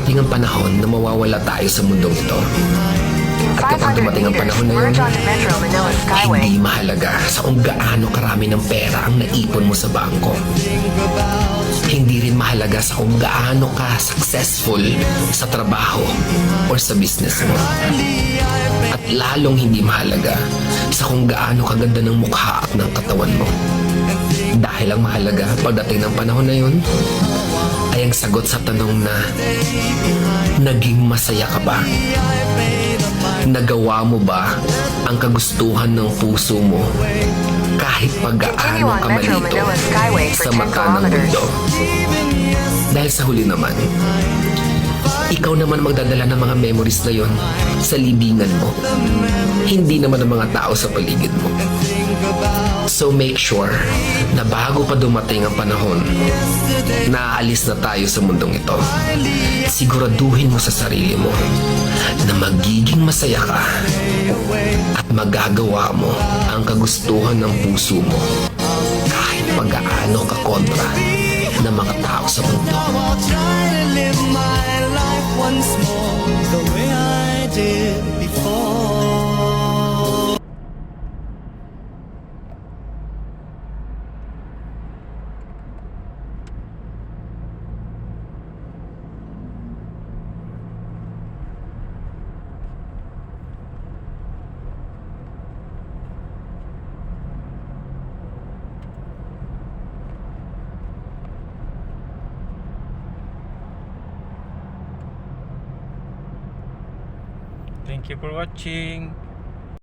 darating ang panahon na mawawala tayo sa mundong ito. At kapag 500 dumating ang meters, panahon na yun, merge onto Metro Manila Skyway. hindi mahalaga sa kung gaano karami ng pera ang naipon mo sa bangko. Hindi rin mahalaga sa kung gaano ka successful sa trabaho or sa business mo. At lalong hindi mahalaga sa kung gaano kaganda ng mukha at ng katawan mo. Dahil ang mahalaga pagdating ng panahon na yun ay ang sagot sa tanong na naging masaya ka ba? Nagawa mo ba ang kagustuhan ng puso mo kahit paggaano ka malito sa mata ng mundo? Dahil sa huli naman, ikaw naman magdadala ng mga memories na yon sa libingan mo. Hindi naman ang mga tao sa paligid mo. So make sure na bago pa dumating ang panahon na aalis na tayo sa mundong ito, siguraduhin mo sa sarili mo na magiging masaya ka at magagawa mo ang kagustuhan ng puso mo kahit pag-aano ka kontra ng mga tao sa mundo. Once more, the way I did before. Thank you for watching.